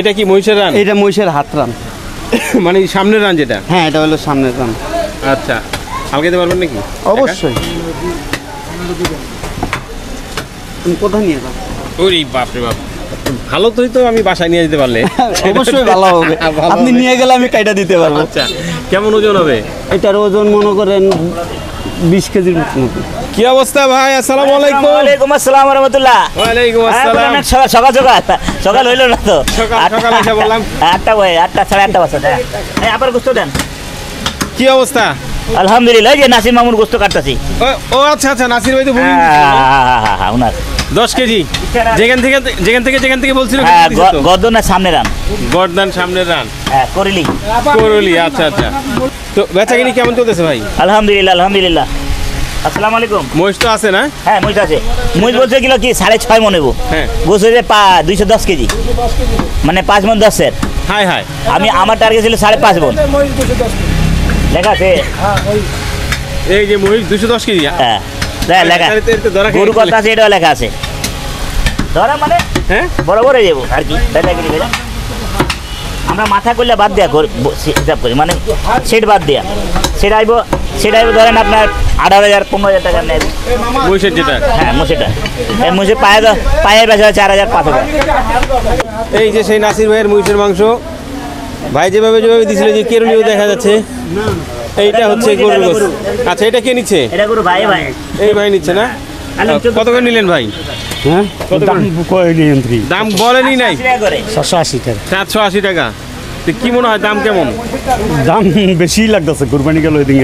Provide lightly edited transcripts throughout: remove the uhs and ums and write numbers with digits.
এটা কি মহিষের রান? এটা মহিষের হাত রান। মানে সামনের রান যেটা? হ্যাঁ, এটা হলো সামনের রান। আচ্ছা, হালকা দিতে পারবেন নাকি? অবশ্যই। তুমি কোথায় নিয়ে যাও? ওরে বাপ রে বাপ, ভালো তো আমি বাসায় নিয়ে যেতে পারলে অবশ্যই ভালো হবে। আপনি নিয়ে গেলে আমি কাইটা দিতে পারবো। আচ্ছা, কেমন ওজন হবে এটার? ওজন মনে করেন 20 কেজির মতো। কি অবস্থা ভাই? আসসালামু আলাইকুম। ওয়ালাইকুম আসসালাম ওয়া রাহমাতুল্লাহ। ওয়ালাইকুম আসসালাম। সকাল হইলো না তো? সকাল এসে বললাম 8টা ভাই, 8টা 8:30 বাজে। এই আবার গোশত দেন। কি অবস্থা? আলহামদুলিল্লাহ, যে নাসির মামুর গোশত কাটতাছি। ও আচ্ছা, নাসির ভাই তো বলি উনার 10 কেজি যেখান থেকে বলছিল। গর্দনের সামনে রান। গর্দান সামনের রান। হ্যাঁ, করলি। আচ্ছা। তো বেচাকিনি কেমন চলতেছে ভাই? আলহামদুলিল্লাহ। আসসালামু আলাইকুম। মহিষ তো আছে না? হ্যাঁ, মহিষ আছে। মহিষ বলছে কিলো কি 6.5 মন নেবো। হ্যাঁ, গোশ হয়েছে 210 কেজি, মানে 5 মন 10-এর। হাই আমি আমার টার্গেট ছিল 5.5 মন। লেখা আছে এই যে মহিষ 210 কেজি। হ্যাঁ, লেখা গরু কথা আছে, এটাও লেখা আছে। ধরা মানে হ্যাঁ বরাবর হয়ে যাবো আর কি। আমরা মাথা করলে বাদ দেওয়া হিসাব করি, মানে সেট বাদ দেওয়া। সেটা আইব ধরেন আপনার 18,000-15,000 টাকা নেবে মহিষের যেটা। হ্যাঁ, মহিষেটা। এই মহিষের পায়ের বেচা 4,000-5,000। এই যে সেই নাসির ভাইয়ের মহিষের মাংস ভাই যেভাবে দিছিল, যে কেরুলিও দেখা যাচ্ছে। এইটা হচ্ছে গরুর গোশত। আচ্ছা, এটা কে নিচ্ছে? এটা গরু ভাই এই ভাই নিচ্ছে না? কত করে নিলেন ভাই? হ্যাঁ, দাম বলেনি নাই? 780 টাকা। 780 টাকা। তো কি মনে হয় দাম কেমন? দাম বেশি লাগতেছে, কুরবানি গেল ওই দিন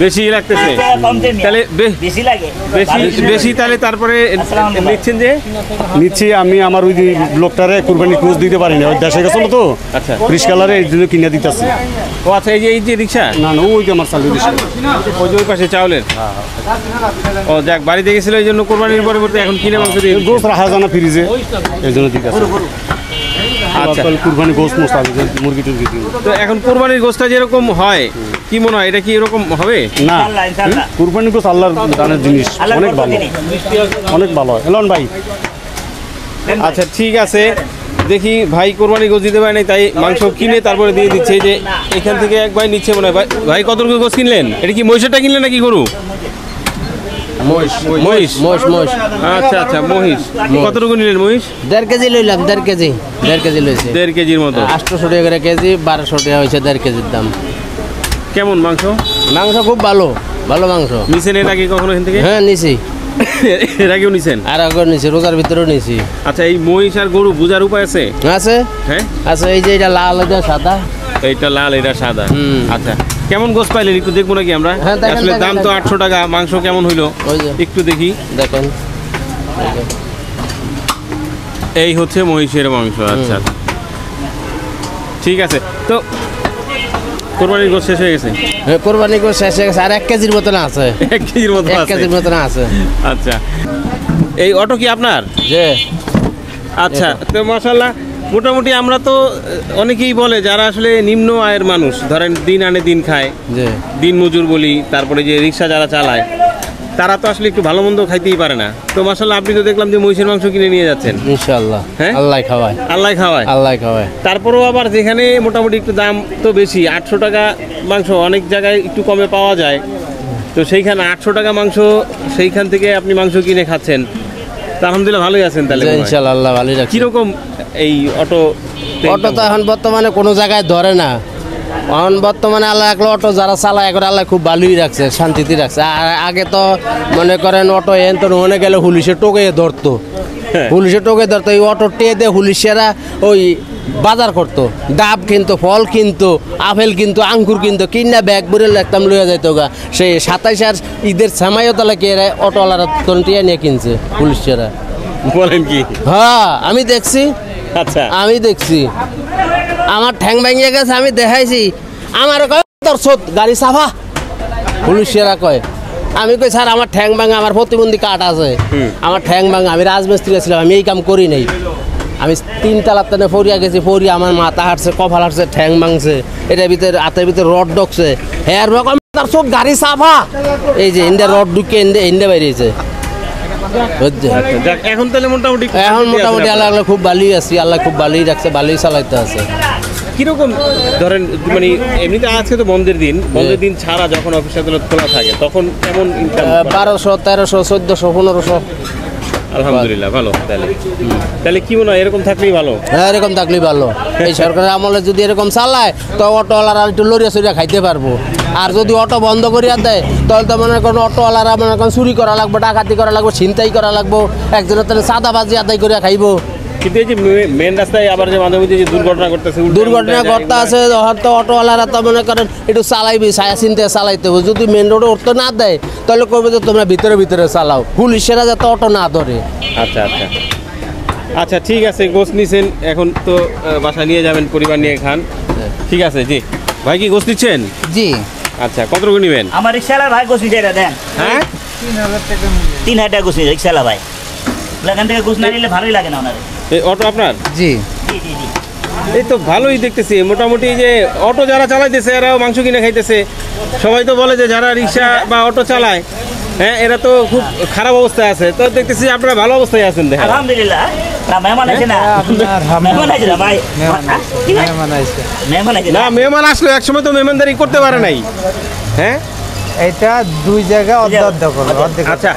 বেশি লাগতেছে। তাহলে বেশি তাহলে তারপরে নিচ্ছেন যে? নিচ্ছি আমি। আমার ওই লোকটারে কুরবানি ক্রুজ দিতে পারি না, ওই দেশে গেছিল তো। আচ্ছা, রিস কালারে এই জন্য কিনে দিতেছি। ও আচ্ছা, এই যে রিক্সা? না, ওই যে আমার চালু রিক্সা, ওই যে ওই পাশে চাউলের। ও যাক, বাড়িতে গেছিল এই জন্য কোরবানির পরিবর্তে এখন কিনে মাংস দিয়ে গোস রাখা জানা ফ্রিজে, এই জন্য দিতেছি। আচ্ছা, কুরবানি গোস মশলা মুরগি টুরগি। তো এখন কুরবানির গোশতটা যেরকম হয়, কি মনে হয় এটা কি এরকম হবে? না, কুরবানি গোস আল্লাহর দানের জিনিস, অনেক ভালো হয়। এলন ভাই, আচ্ছা ঠিক আছে, দেখি ভাই কোরবানি গোশ দিতে পারে নাই, তাই মাংস কিনে তারপরে দিয়ে দিচ্ছে। যে এখান থেকে এক ভাই নিচ্ছে মনে হয়। ভাই কতটুকু গোশ কিনলেন? এটা কি মহিষেরটা কিনলেন নাকি গরু? মহিষ। আচ্ছা, মহিষ। কতটুকু নিলেন মহিষ? 1.5 কেজি লইলাম। 1.5 কেজি লইছে। 1.5 কেজির মতো। 800 টাকা করে কেজি, 1200 টাকা হয়েছে 1.5 কেজির দাম। কেমন মাংস? খুব ভালো মাংস। নিছেন এর আগে কখনো এখান থেকে? হ্যাঁ, নিছি। এর আগেও নিছেন? আর আগে নিছি, রোজার ভিতরেও নিছি। আচ্ছা, এই মহিষ আর গরু বোঝার উপায় আছে? হ্যাঁ আছে। এই যে এটা লাল, এটা সাদা। এইটা লাল, এটা সাদা। আচ্ছা, কেমন গোশ পাইলেন একটু দেখবো নাকি আমরা? আসলে দাম তো 800 টাকা, মাংস কেমন হইলো একটু দেখি। দেখেন, এই হচ্ছে মহিষের মাংস। আচ্ছা, ঠিক আছে। তো কোরবানির গোশ শেষ হয়ে গেছে? হ্যাঁ, কোরবানি গোশ শেষ হয়ে গেছে। আর 1 কেজির মতন আছে। 1 কেজির মতন আছে। আচ্ছা, এই অটো কি আপনার? যে আচ্ছা, তো মাশাআল্লাহ, মোটামুটি আমরা তো অনেকেই বলে যারা আসলে নিম্ন আয়ের মানুষ, ধরেন দিন আনে দিন খায়, দিন মজুর বলি, তারপরে যে রিক্সা যারা চালায়, তারা তো আসলে একটু ভালো মন্দ খাইতেই পারে না। তো মাশাআল্লাহ, আপনি তো দেখলাম যে মহিষের মাংস কিনে নিয়ে যাচ্ছেন। ইনশাআল্লাহ। হ্যাঁ, আল্লাহ খাওয়ায়। তারপরেও আবার যেখানে মোটামুটি একটু দাম তো বেশি, 800 টাকা মাংস অনেক জায়গায় একটু কমে পাওয়া যায়, তো সেইখানে 800 টাকা মাংস, সেইখান থেকে আপনি মাংস কিনে খাচ্ছেন। আলহামদুলিল্লাহ ভালোই আছেন তাহলে? ইনশাআল্লাহ, আল্লাহ ভালোই রাখছে। কিরকম এই অটো তো এখন বর্তমানে কোনো জায়গায় ধরে না। এখন বর্তমানে আল্লাহ একলো অটো যারা চালায় এখন আল্লাহ খুব ভালোই রাখছে, শান্তিতে রাখছে। আর আগে তো মনে করেন অটো তো মনে গেলে পুলিশে টোকে ধরতো। এই অটো টেয়ে দিয়ে পুলিশেরা ওই বাজার করতো, ডাব কিনতো, ফল কিনতো, আপেল কিনতো, আঙ্গুর কিনতো, কিনা ব্যাগ ভরে লাগতাম লইয়া যাইতো গা। সেই 27 আর ঈদের সময়ও তাহলে কে অটোওয়ালারা টিয়া নিয়ে কিনছে পুলিশেরা। বলেন কি? হ্যাঁ, আমি দেখছি। আচ্ছা, আমার ঠ্যাং ভেঙে গেছে, আমি দেখাইছি। আমার কয় তোর গাড়ি সাফা, পুলিশেরা কয়। আমি কই স্যার, আমার ঠ্যাং ভাঙা, আমার প্রতিবন্ধী কার্ড আছে, আমার ঠ্যাং ভাঙা, আমি রাজমিস্ত্রি ছিলাম, আমি এই কাম করি নাই। আমি 3 তালার টানে ফরিয়া গেছি, আমার মাথা হাঁটছে, কপাল হাঁটছে, ঠ্যাং ভাঙছে, এটার ভিতরে হাতের ভিতরে রড ঢুকছে। হ্যাঁ, গাড়ি সাফা। এই যে ইন্ডিয়া রড ঢুকে ইন্ডিয়া বাইরেছে। বুঝছেন? আচ্ছা, যাক, এখন তাহলে মোটামুটি এখন মোটামুটি আল্লাহ আল্লাহ খুব ভালোই আছি, আল্লাহ খুব ভালোই রাখছে, ভালোই চালাইতে আছে। কিরকম ধরেন মানে এমনিতে আজকে তো বন্ধের দিন ছাড়া যখন অফিস আদালত খোলা থাকে তখন কেমন ইনকাম? 1200, 1300, 1400, 1500। আলহামদুলিল্লাহ, ভালো। তাহলে কি মনে হয় এরকম থাকলেই ভালো? হ্যাঁ, এরকম থাকলেই ভালো। এই সরকারের আমলে যদি এরকম চালায় তো অটোওয়ালারা একটু লড়িয়া চড়িয়া খাইতে পারবো। আর যদি অটো বন্ধ করিয়া দেয় তাহলে তো মনে করেন অটোওয়ালারা মনে করেন চুরি করা লাগবে, ডাকাতি করা লাগবে, ছিনতাই করা লাগবো, একজনের তাহলে চাঁদাবাজি আদায় করিয়া খাইবো। কিন্তু এই যে মেন রাস্তায় আবার যে মাঝে মধ্যে যে দুর্ঘটনা ঘটতেছে, দুর্ঘটনা ঘটতে আছে, হয়তো অটোওয়ালারা তো মনে করেন একটু চালাইবি, ছায়া চিনতে চালাইতে হবে। যদি মেন রোডে উঠতে না দেয় তাহলে করবে যে তোমরা ভিতরে ভিতরে চালাও, পুলিশেরা যাতে অটো না ধরে। আচ্ছা আচ্ছা আচ্ছা, ঠিক আছে। গোস্ত নিছেন, এখন তো বাসায় নিয়ে যাবেন, পরিবার নিয়ে খান। ঠিক আছে জি। ভাই কি গোস্ত নিচ্ছেন? জি। আচ্ছা, কত টাকা নেবেন? আমার রিক্সাওয়ালা ভাই গোস নিতে দেন। হ্যাঁ, 3000 টাকা গোস নিতে রিক্সাওয়ালা ভাই। এখান থেকে গোস না নিলে ভালোই লাগে না ওনার। এই অটো আপনার? জি। জি জি জি। এই তো ভালোই দেখতেছি, মোটামুটি যে অটো যারা চালাইতেছে এরাও মাংস কিনে খাইতেছে। সবাই তো বলে যে যারা রিক্সা বা অটো চালায়, হ্যাঁ, এরা তো খুব খারাপ অবস্থায় আছে। তো দেখতেছি আপনারা ভালো অবস্থায় আছেন। দেখেন আলহামদুলিল্লাহ। না মেহমান আছে না? মেহমান আছে না ভাই? মেহমান আছে না, না? মেহমান আসলো, একসময় তো মেহমানদারি করতে পারে নাই। হ্যাঁ, এটা 2 জায়গা অর্ধ করো, অর্ধেক। আচ্ছা,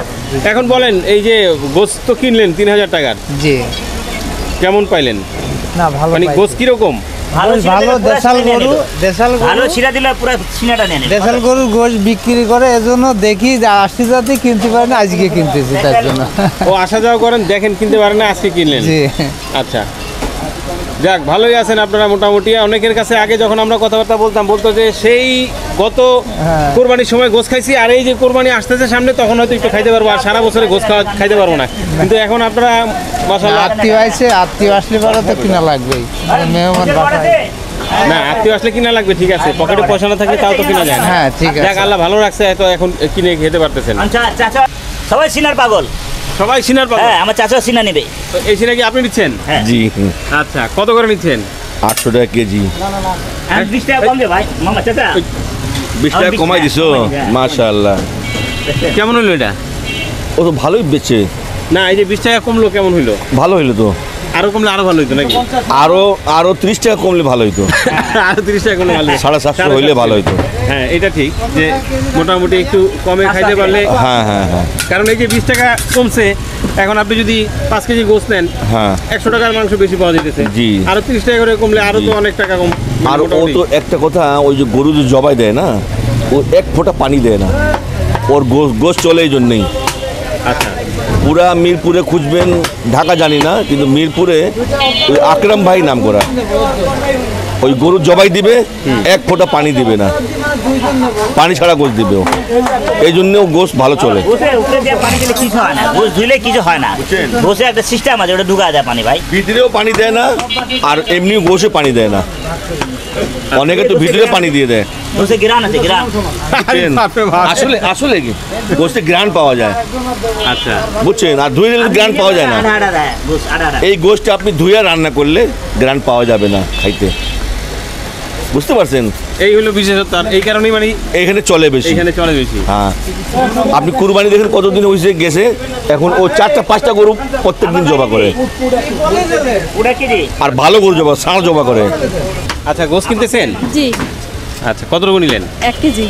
এখন বলেন, এই যে গোস্ত তো কিনলেন 3000 টাকার, জি। কেমন পাইলেন? না ভালো মানে গোস্ত কিরকম? ভালো ছিলা ভালো দিলে পুরা দেশাল সিনা নিয়ে গরু, নিত। দেশাল ভালো গরু, ছিলা দিলে পুরো সিনাটা নিয়ে নিত। দেশাল গরুর গোশ বিক্রি করে, এজন্য দেখি যে আসতে যাতে কিনতে পারে না, আজকে কিনতেছি তার জন্য। ও আসা যাওয়া করেন, দেখেন কিনতে পারেন না, আজকে কিনলেন। জি। আচ্ছা, যাক, ভালোই আছেন আপনারা মোটামুটি। অনেকের কাছে আগে যখন আমরা কথাবার্তা বলতাম, বলতো যে সেই গত হ্যাঁ। কোরবানির সময় গোস খাইছি, আর এই যে কোরবানি আসতেছে সামনে, তখন হয়তো একটু খাইতে পারবো, আর সারা বছরে গোস খাইতে পারবো না। কিন্তু এখন আপনারা মাশাআল্লাহ, আত্মীয় আছে, আত্মীয় আসলে পরে তো কিনা লাগবেই, মেহমান বাসায়। না, আত্মীয় আসলে কিনা লাগবে, ঠিক আছে, পকেটে পয়সা না থাকলে তাও তো কিনা যায় না। হ্যাঁ, ঠিক আছে। যাক, আল্লাহ ভালো রাখছে, তো এখন কিনে খেতে পারতেছেন। আচ্ছা চাচা সবাই সিনার পাগল। সবাই সিনার পাবো। হ্যাঁ, আমার চাচা সিনা নেবে। তো এই সিনা কি আপনি নিচ্ছেন? হ্যাঁ। জি, আচ্ছা, কত করে নিচ্ছেন? 800 টাকা কেজি। আমি 20 টাকা কম দে ভাই। মামা চাচা 20 টাকা কমাই দিছো, মাশাআল্লাহ। কেমন হইলো এটা? ও তো ভালোই বেচে। না, এই যে 20 টাকা কমলো, কেমন হইলো? ভালো হইলো তো। আরো কমলে আরো ভালো হইতো নাকি? আরো 30 টাকা কমলে ভালো হইতো। আরো 30 টাকা কমলে ভালো হইতো। 750 হইলে ভালো হইতো। হ্যাঁ, এটা ঠিক যে মোটামুটি একটু কমে খাইতে পারলে। হ্যাঁ হ্যাঁ হ্যাঁ। কারণ এই যে 20 টাকা কমছে, এখন আপনি যদি 5 কেজি গোস্ত নেন, হ্যাঁ, 100 টাকার মাংস বেশি পাওয়া যেতেছে। জি। আরো 30 টাকা করে কমলে আরো তো অনেক টাকা কম। আর ও তো একটা কথা, ওই যে গরু যে জবাই দেয় না, ও এক ফোঁটা পানি দেয় না, ওর গোশ চলে এই জন্যেই। আচ্ছা, পুরা মিরপুরে খুঁজবেন, ঢাকা জানি না, কিন্তু মিরপুরে ওই আকরাম ভাই নাম করা, ওই গরু জবাই দিবে, এক ফোঁটা পানি দিবে না, পানি ছাড়া গোশ দিবে ও। এই জন্য গোশ ভালো চলে। গোসে উপরে দিয়ে পানি দিলে কিছু হয় না, গোস ধুইলে কিছু হয় না। গোসে একটা সিস্টেম আছে, ওটা ঢুকা যায় পানি ভাই। ভিতরেও পানি দেয় না, আর এমনি গোশে পানি দেয় না। অনেকে তো ভিতরে পানি দিয়ে দেয়। গোসে গ্রান আছে, গ্রান। আসলে আসলে কি গোশে গ্রান পাওয়া যায়, আচ্ছা, বুঝছেন? আর ধুয়ে দিলে গ্রান পাওয়া যায় না। আড়া আড়া দেয়, গোস আড়া আড়া। এই গোশটা আপনি ধুয়ে রান্না করলে গ্রান পাওয়া যাবে না খাইতে, বুঝতে পারছেন? এই হলো বিশেষত্ব, আর এই কারণেই মানে এখানে চলে বেশি। এখানে চলে বেশি। হ্যাঁ, আপনি কুরবানি দেখেন কতদিন হয়েছে গেছে, এখন ও 4টা-5টা গরু প্রত্যেকদিন জবা করে, ওটা কি রে? আর ভালো গরু জবা, ষাঁড় জবা করে। আচ্ছা, গোস কিনতেছেন? জি। আচ্ছা, কত টাকা নিলেন? 1 কেজি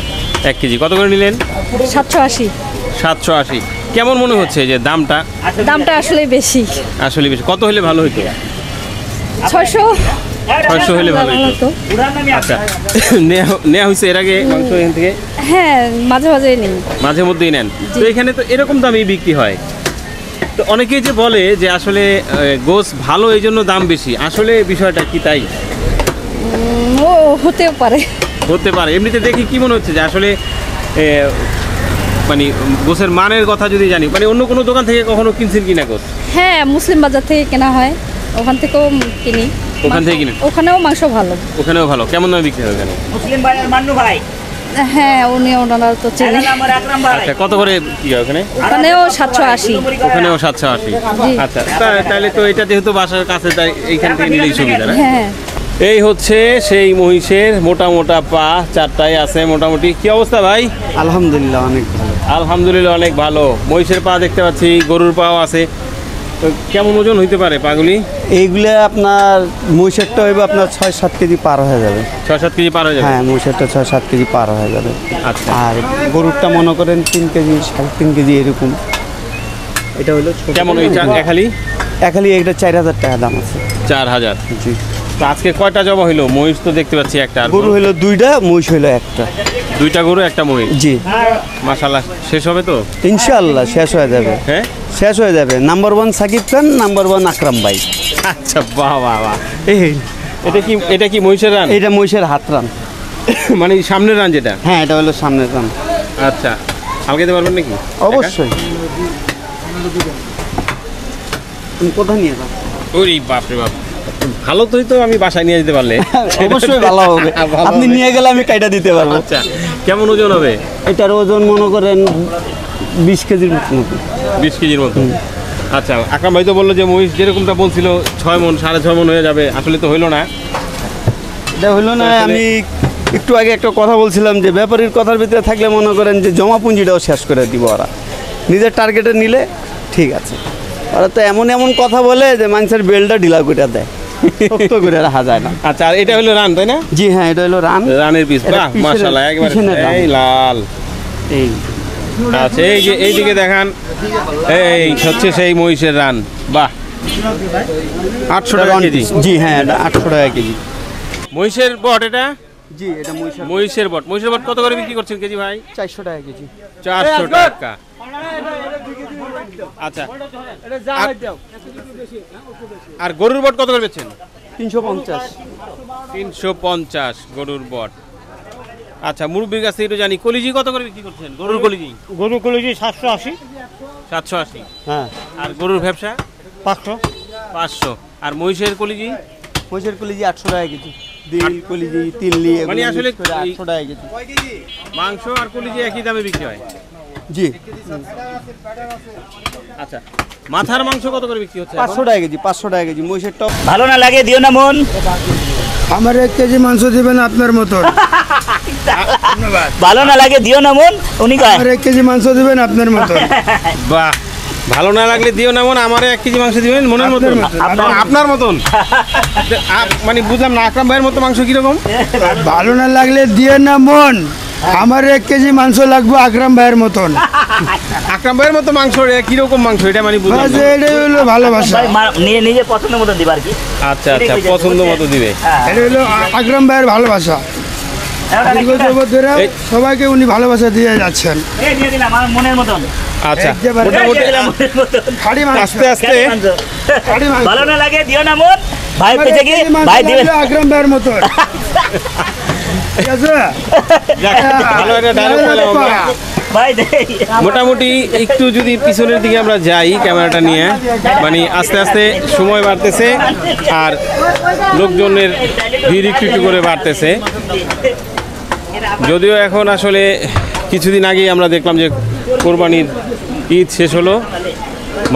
1 কেজি কত করে নিলেন? 780। 780। কেমন মনে হচ্ছে যে দামটা? দামটা আসলে বেশি। আসলে বেশি। কত হলে ভালো হইতো? 600 600 হলে ভালো হইতো। আচ্ছা, নেওয়া হয়েছে এর আগে মাংস এখান থেকে? হ্যাঁ, মাঝে মাঝে নিই। মাঝে মধ্যেই নেন। তো এখানে তো এরকম দামেই বিক্রি হয়। তো অনেকেই যে বলে যে আসলে গোস ভালো এই জন্য দাম বেশি, আসলে বিষয়টা কি তাই? ও হতেও পারে। হতে পারে। এমনিতে দেখি কি মনে হচ্ছে যে আসলে মানে গোসের মানের কথা যদি জানি, মানে অন্য কোনো দোকান থেকে কখনো কিনছেন কিনা গোস? হ্যাঁ, মুসলিম বাজার থেকে কেনা হয়, ওখান থেকেও কিনি। ওখান থেকে কিনেন? ওখানেও মাংস ভালো। ওখানেও ভালো। কেমন দামে বিক্রি হয় ওখানে? মুসলিম ভাই আর মান্নু ভাই। হ্যাঁ, ওনারা তো চেনে। আমার আকরাম ভাই। আচ্ছা, কত করে কি হয় ওখানে? ওখানেও 780। ওখানেও 780। আচ্ছা, তাহলে তো এটা যেহেতু বাসার কাছে, তাই এইখান থেকে নিলেই সুবিধা না? হ্যাঁ। এই হচ্ছে সেই মহিষের মোটা মোটা পা, 4টায় আছে মোটামুটি। কি অবস্থা ভাই? আলহামদুলিল্লাহ, অনেক ভালো। আলহামদুলিল্লাহ অনেক ভালো। মহিষের পা দেখতে পাচ্ছি, গরুর পাও আছে। তো কেমন ওজন হইতে পারে পাগুলি? এইগুলো আপনার মহিষেরটা হইবে আপনার 6-7 কেজি পার হয়ে যাবে। 6-7 কেজি পার হয়ে যাবে? হ্যাঁ, মহিষেরটা 6-7 কেজি পার হয়ে যাবে। আচ্ছা। আর গরুরটা মনে করেন 3 কেজি 3.5 কেজি এরকম। এটা হলো কেমন ওই এখালি? এখালি এটা 4000 টাকা দাম আছে। 4000? জি। তো আজকে কয়টা জবা হইলো? মহিষ তো দেখতে পাচ্ছি একটা। গরু হইলো 2টা, মহিষ হইলো 1টা। 2টা গরু 1টা মহিষ? জি। মাশাআল্লাহ, শেষ হবে তো? ইনশাআল্লাহ শেষ হয়ে যাবে। হ্যাঁ, শেষ হয়ে যাবে। নাম্বার 1 সাকিব খান, নাম্বার 1 আকরাম ভাই। আচ্ছা, বাহ বাহ বাহ। এটা কি মহিষের রান? এটা মহিষের হাত রান। মানে সামনের রান যেটা? হ্যাঁ, এটা হলো সামনের রান। আচ্ছা, হালকা দিতে পারবেন নাকি? অবশ্যই। তুমি কোথায় নিয়ে যাও? ওরে বাপ রে বাপ, ভালো তোই তো, আমি বাসায় নিয়ে যেতে পারলে অবশ্যই ভালো হবে। আপনি নিয়ে গেলে আমি কাইটা দিতে পারবো। আচ্ছা, কেমন ওজন হবে এটার? ওজন মনে করেন 20 কেজির মতো। 20 কেজির মতো? আচ্ছা, আকরাম ভাই তো বললো যে মহিষ যেরকমটা বলছিল 6 মণ 6.5 মণ হয়ে যাবে, আসলে তো হইলো না। এটা হইলো না। আমি একটু আগে একটা কথা বলছিলাম যে ব্যাপারীর কথার ভিতরে থাকলে মনে করেন যে জমা পুঁজিটাও শেষ করে দিব ওরা। নিজের টার্গেটে নিলে ঠিক আছে। ওরা তো এমন এমন কথা বলে যে মানুষের বেলটা ঢিলা করে দেয়, সত্য করে রাখা যায় না। আচ্ছা, আর এটা হলো রান, তাই না? জি হ্যাঁ, এটা হলো রানের পিস। বাহ, মাশাআল্লাহ, একবারে এই লাল। এই আচ্ছা, এই যে এইদিকে দেখান, এই হচ্ছে সেই মহিষের রান। বাহ, 800 টাকা কেজি? জি হ্যাঁ, এটা 800 টাকা কেজি। মহিষের বট এটা? জি, এটা মহিষের বট। মহিষের বট কত করে বিক্রি করছেন কেজি ভাই? 400 টাকা কেজি। 400 টাকা। আচ্ছা, আর গরুর বট কত করে বেচছেন? 350। 350 গরুর বট। আচ্ছা, মুরব্বির কাছে একটু জানি, কলিজি কত করে বিক্রি করছেন? গরুর কলিজি? গরুর কলিজি 780। 780? হ্যাঁ। আর গরুর ব্যবসা? 500। 500। আর মহিষের কলিজি? মহিষের কলিজি 800 টাকা কেজি। দিল কলিজি, তিনলি, মানে আসলে 800 টাকা কেজি। মাংস আর কলিজি একই দামে বিক্রি হয়? জি। আচ্ছা, মাথার মাংস কত করে বিক্রি হচ্ছে? 500 টাকা কেজি। 500 টাকা কেজি মহিষের টপ। ভালো না লাগে দিও না মন। আমার 1 কেজি মাংস দিবেন আপনার মতন। ভালো না লাগে দিও না মন, উনি কয়। আমার 1 কেজি মাংস দিবেন আপনার মতন। বাহ, ভালো না লাগলে দিও না মন, আমারে 1 কেজি মাংস দিবেন মনের মতন। আপনার মতন মানে বুঝলাম না, আকরাম ভাইয়ের মতো মাংস কিরকম? ভালো না লাগলে দিয়ে না মন, আমার 1 কেজি মাংস লাগবে আকরাম ভাইয়ের মতন। আকরাম ভাইয়ের মতো মাংস কিরকম মাংস এটা মানে বুঝলাম না। এটাই হলো ভালোবাসা। নিজে পছন্দ মতো দিবার কি? আচ্ছা আচ্ছা, পছন্দ মতো দিবে। এটা হলো আকরাম ভাইয়ের ভালোবাসা। সবাইকে উনি ভালোবাসা দিয়ে যাচ্ছেন। মনের মতন। আচ্ছা, আস্তে আস্তে। ভালো না লাগে দিও না মন, ভাই পেছে কি ভাই দিবেন আকরাম ভাইয়ের মতন। ঠিক আছে, ভালো একটা ডায়লগ বললাম আমরা। মোটামুটি একটু যদি পিছনের দিকে আমরা যাই ক্যামেরাটা নিয়ে, মানে আস্তে আস্তে সময় বাড়তেছে আর লোকজনের ভিড় একটু একটু করে বাড়তেছে। যদিও এখন আসলে কিছুদিন আগেই আমরা দেখলাম যে কোরবানির ঈদ শেষ হলো,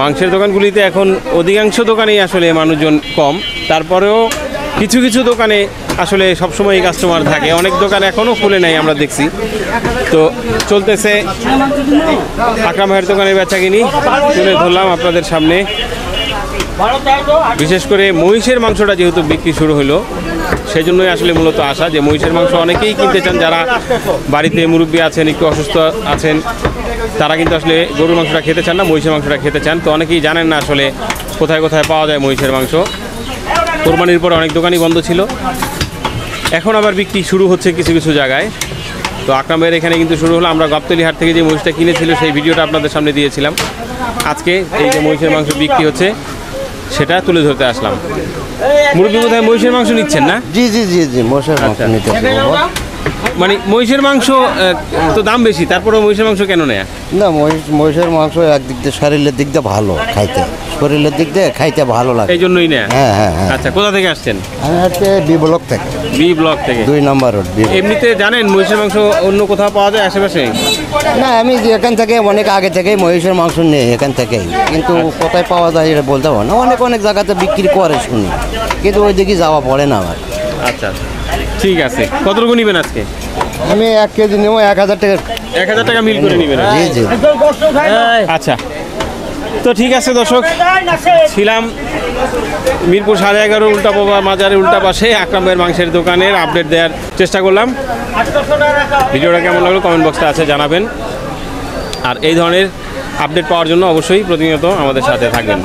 মাংসের দোকানগুলিতে এখন অধিকাংশ দোকানেই আসলে মানুষজন কম। তারপরেও কিছু কিছু দোকানে আসলে সবসময় কাস্টমার থাকে, অনেক দোকান এখনও খুলে নাই আমরা দেখছি। তো চলতেছে আকরাম ভাইয়ের দোকানের বেচাকিনি, তুলে ধরলাম আপনাদের সামনে। বিশেষ করে মহিষের মাংসটা যেহেতু বিক্রি শুরু হলো, সেই জন্যই আসলে মূলত আসা যে মহিষের মাংস অনেকেই কিনতে চান, যারা বাড়িতে মুরব্বী আছেন, একটু অসুস্থ আছেন, তারা কিন্তু আসলে গরুর মাংসটা খেতে চান না, মহিষের মাংসটা খেতে চান। তো অনেকেই জানেন না আসলে কোথায় কোথায় পাওয়া যায় মহিষের মাংস। কোরবানির পরে অনেক দোকানই বন্ধ ছিল, এখন আবার বিক্রি শুরু হচ্ছে কিছু কিছু জায়গায়। তো আকরাম ভাইয়ের এখানে কিন্তু শুরু হলো। আমরা গাবতলী হাট থেকে যে মহিষটা কিনেছিল সেই ভিডিওটা আপনাদের সামনে দিয়েছিলাম। আজকে এই যে মহিষের মাংস বিক্রি হচ্ছে সেটা তুলে ধরতে আসলাম। মুরব্বী কোথায় মহিষের মাংস নিচ্ছেন না? জি জি জি জি, মহিষের মাংস নিতে। মানে মহিষের মাংস তো দাম বেশি, তারপরে মহিষের মাংস কেন নেয় না? মহিষের মাংস একদিক দিয়ে শরীরের দিক দিয়ে ভালো খাইতে, শরীরের দিক দিয়ে খাইতে ভালো লাগে, এই জন্যই নেয়। হ্যাঁ হ্যাঁ হ্যাঁ। আচ্ছা, কোথা থেকে আসছেন? আমি হচ্ছে বি ব্লক থেকে। বি ব্লক থেকে? 2 নম্বর রোড। এমনিতে জানেন মহিষের মাংস অন্য কোথাও পাওয়া যায় আশেপাশে? না, আমি এখান থেকে অনেক আগে থেকেই মহিষের মাংস নেই এখান থেকেই, কিন্তু কোথায় পাওয়া যায় এটা বলতে পারবো না। অনেক অনেক জায়গাতে বিক্রি করে শুনি, কিন্তু ওই দিকে যাওয়া পড়ে না আমার। আচ্ছা ঠিক আছে, কতটুকু নেবেন আজকে? আমি 1 কেজি নেবো 1000 টাকা। 1000 টাকা মিল করে নেবেন? জি জি। আচ্ছা তো ঠিক আছে দর্শক, ছিলাম মিরপুর 11:30 উল্টাপোবা মাজারের উল্টা পাশে আকরাম ভাইয়ের মাংসের দোকানের আপডেট দেওয়ার চেষ্টা করলাম। ভিডিওটা কেমন লাগলো কমেন্ট বক্সে আছে জানাবেন, আর এই ধরনের আপডেট পাওয়ার জন্য অবশ্যই প্রতিনিয়ত আমাদের সাথে থাকবেন।